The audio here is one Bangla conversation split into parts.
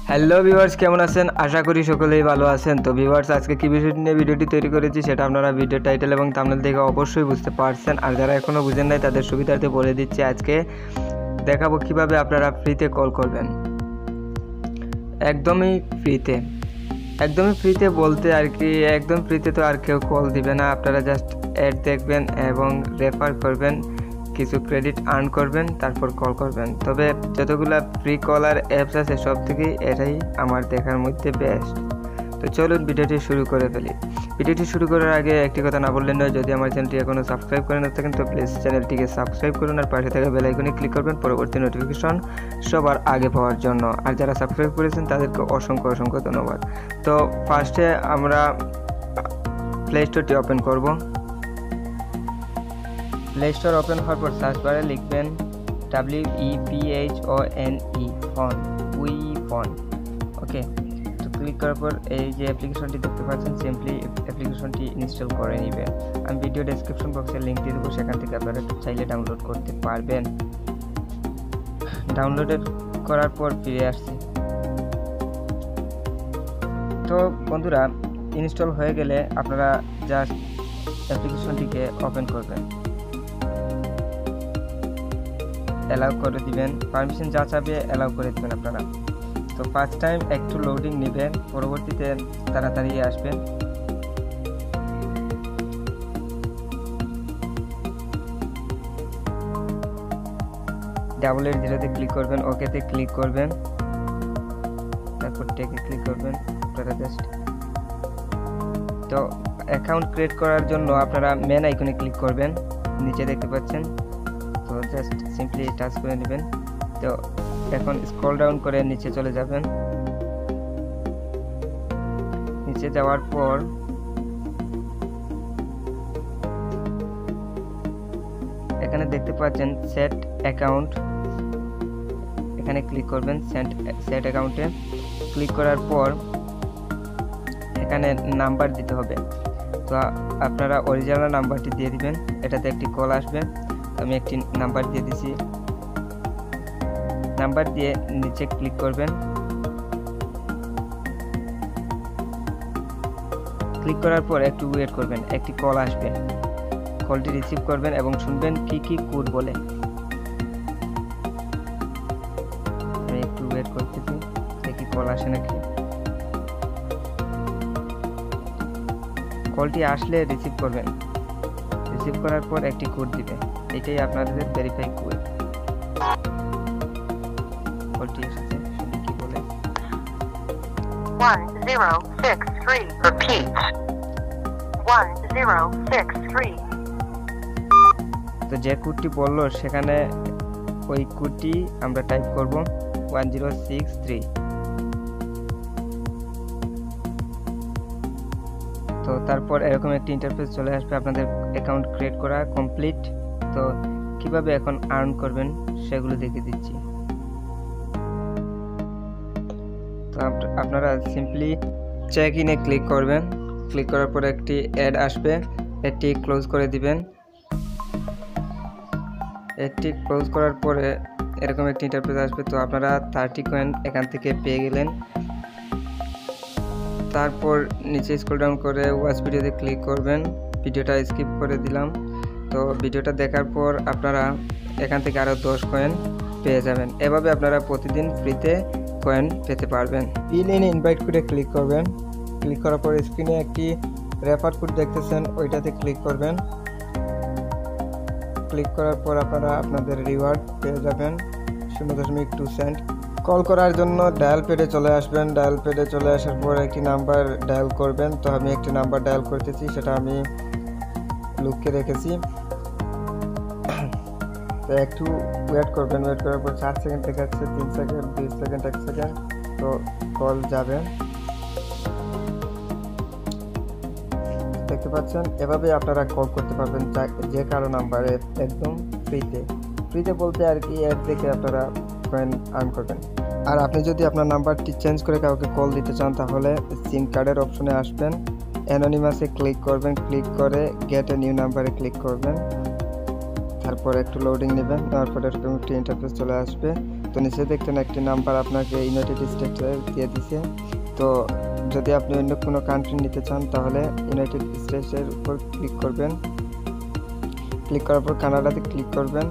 হ্যালো ভিউয়ার্স, কেমন আছেন? আশা করি সকলেই ভালো আছেন। তো ভিউয়ার্স, আজকে কি বিষয় নিয়ে ভিডিওটি তৈরি করেছি সেটা আপনারা ভিডিও টাইটেল এবং থাম্বনেল দেখে অবশ্যই বুঝতে পারছেন। আর যারা এখনও বুঝেন নাই তাদের সুবিধার্থে বলে দিচ্ছি, আজকে দেখাবো কিভাবে আপনারা ফ্রিতে কল করবেন। একদমই ফ্রিতে বলতে আর কি, একদম ফ্রিতে তো আর কেউ কল দিবে না। আপনারা জাস্ট অ্যাড দেখবেন এবং রেফার করবেন, কিছু ক্রেডিট আর্ন করবেন, তারপর কল করবেন। তবে যতগুলো ফ্রি কলার অ্যাপস আছে সব থেকেই এটাই আমার দেখার মধ্যে বেস্ট। তো চলুন ভিডিওটি শুরু করে ফেলি। ভিডিওটি শুরু করার আগে একটি কথা না বললেন নয়, যদি আমার চ্যানেলটি এখনও সাবস্ক্রাইব করে না থাকেন তো প্লিজ চ্যানেলটিকে সাবস্ক্রাইব করুন আর পাশে থাকা বেল আইকনে ক্লিক করবেন পরবর্তী নোটিফিকেশন সবার আগে পাওয়ার জন্য। আর যারা সাবস্ক্রাইব করেছেন তাদেরকে অসংখ্য ধন্যবাদ। তো ফার্স্টে আমরা প্লে স্টোরটি ওপেন করব। প্লে স্টোর ওপেন হওয়ার পর সার্চ বারে লিখবেন WEPHONE ফোন। ওকে, তো ক্লিক করার পর এই যে অ্যাপ্লিকেশনটি দেখতে পাচ্ছেন, সিম্পলি অ্যাপ্লিকেশনটি ইনস্টল করে নেবেন। আমি ভিডিও ডেসক্রিপশন বক্সে লিঙ্ক দিয়ে দেবো, সেখান থেকে আপনারা চাইলে ডাউনলোড করতে পারবেন। ডাউনলোড করার পর ফিরে আসছি। তো বন্ধুরা, ইনস্টল হয়ে গেলে আপনারা জাস্ট অ্যাপ্লিকেশনটিকে ওপেন করবেন, অ্যালাউ করে দিবেন, পারমিশন যা চাবে অ্যালাউ করে দিবেন আপনারা। তো ফার্স্ট টাইম একটু লোডিং নেবেন, পরবর্তীতে তাড়াতাড়ি আসবেন। ডাবল 0তে ক্লিক করবেন, ওকেতে ক্লিক করবেন, তারপর টেকে ক্লিক করবেন আপনারা জাস্ট। তো অ্যাকাউন্ট ক্রিয়েট করার জন্য আপনারা মেন আইকনে ক্লিক করবেন, নিচে দেখতে পাচ্ছেন। তো জাস্ট সিম্পলি টাচ করে নেবেন। তো এখন স্ক্রল ডাউন করে নিচে চলে যাবেন। নিচে যাওয়ার পর এখানে দেখতে পাচ্ছেন সেট অ্যাকাউন্ট, এখানে ক্লিক করবেন। সেট অ্যাকাউন্টে ক্লিক করার পর এখানে নাম্বার দিতে হবে। তো আপনারা অরিজিনাল নাম্বারটি দিয়ে দিবেন, এটাতে একটি কল আসবে। আমি একটি নাম্বার দিয়ে দিছি, নাম্বার দিয়ে নিচে ক্লিক করবেন। ক্লিক করার পর একটু ওয়েট করবেন, একটি কল আসবে, কলটি রিসিভ করবেন এবং শুনবেন কি কোড বলে। আমি একটু ওয়েট করতেছি, দেখি কল আসে নাকি। কলটি আসলে রিসিভ করবেন, রিসিভ করার পর একটি কোড দিবে, এটাই আপনাদের ভেরিফাই কোড। কলটি এসেছে, শুনি কি বলে। 1063 repeat 1063। তো যে কোডটি বললো সেখানে ওই কোডটি আমরা টাইপ করব 1063। তো তারপর এরকম একটি ইন্টারফেস চলে আসবে, আপনাদের অ্যাকাউন্ট ক্রিয়েট করা কমপ্লিট। তো কিভাবে এখন আর্ন করবেন সেগুলো দেখে দিচ্ছি। তো আপনারা সিম্পলি চেক ইনে ক্লিক করবেন, ক্লিক করার পর একটি অ্যাড আসবে, এটি ক্লোজ করে দিবেন। এটি ক্লোজ করার পরে এরকম একটি ইন্টারফেস আসবে। তো আপনারা 30 কয়েন এখান থেকে পেয়ে গেলেন। তারপর নিচে স্ক্রল ডাউন করে ওয়াচ ভিডিওতে ক্লিক করবেন, ভিডিওটা স্কিপ করে দিলাম। তো ভিডিওটা দেখার পর আপনারা এখান থেকে আরও 10 কয়েন পেয়ে যাবেন। এভাবে আপনারা প্রতিদিন ফ্রিতে কয়েন পেতে পারবেন। পিন ইন ইনভাইট কোডে ক্লিক করবেন, ক্লিক করার পর স্ক্রিনে একটি রেফার কোড দেখতেছেন, ওইটাতে ক্লিক করবেন। ক্লিক করার পর আপনারা আপনাদের রিওয়ার্ড পেয়ে যাবেন 0.2 সেন্ট। কল করার জন্য ডায়াল প্যাডে চলে আসবেন, ডায়াল প্যাডে চলে আসার পর একটি নাম্বার ডায়াল করবেন। তো আমি একটি নাম্বার ডায়াল করতেছি, সেটা আমি লুকিয়ে রেখেছি। তো একটু ওয়েট করবেন, ওয়েট করার পর 4 সেকেন্ড দেখাচ্ছে, 3 সেকেন্ড, 2 সেকেন্ড, 1 সেকেন্ড। তো কল যাবে, দেখতে পাচ্ছেন। এভাবে আপনারা কল করতে পারবেন যে কারো নাম্বারে, একদম ফ্রিতে বলতে আর কি, অ্যাড দেখে আপনারা কয়েন আর্ন করবেন। আর আপনি যদি আপনার নাম্বারটি চেঞ্জ করে কাউকে কল দিতে চান তাহলে সিম কার্ডের অপশনে আসবেন, অ্যানোনিমাসে ক্লিক করবেন, ক্লিক করে গেট এ নিউ নাম্বারে ক্লিক করবেন। তারপর একটু লোডিং নেবেন, নেওয়ার পর এরকম একটি ইন্টারফেস চলে আসবে। তো নিচে দেখতেন একটি নাম্বার আপনাকে ইউনাইটেড স্টেটসের দিয়ে দিছে। তো যদি আপনি অন্য কোনো কান্ট্রি নিতে চান তাহলে ইউনাইটেড স্টেটসের উপর ক্লিক করবেন। ক্লিক করার পর কানাডাতে ক্লিক করবেন।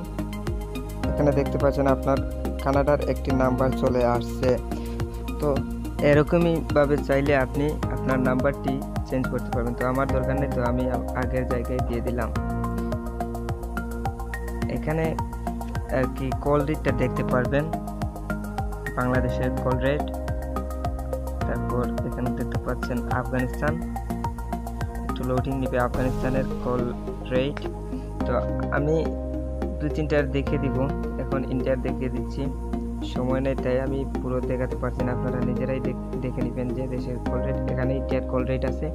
এখানে দেখতে পাচ্ছেন আপনার কানাডার একটি নাম্বার চলে আসছে। তো এরকমই ভাবে চাইলে আপনি আপনার নাম্বারটি চেঞ্জ করতে পারবেন। তো আমার দরকার নেই, তো আমি আগের জায়গায় দিয়ে দিলাম। এখানে আর কি কল রেটটা দেখতে পারবেন, বাংলাদেশের কল রেট। তারপর এখানে দেখতে পাচ্ছেন আফগানিস্তান, একটু লোডিং নিবে আফগানিস্তানের কল রেট। তো আমি 2-3টার দেখিয়ে দিব, এখন ইন্ডিয়ার দেখিয়ে দিচ্ছি। সময় নেই তাই আমি পুরো দেখাতে পারছি না, আপনারা নিজেরাই দেখে নেবেন যে দেশের কল রেট। এখানে ইন্ডিয়ার কল রেট আছে।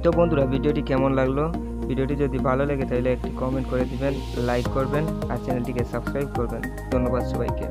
তো বন্ধুরা, ভিডিওটি কেমন লাগলো? ভিডিওটি যদি ভালো লাগে তাহলে একটি কমেন্ট করে দিবেন, লাইক করবেন আর চ্যানেলটিকে সাবস্ক্রাইব করবেন। ধন্যবাদ সবাইকে।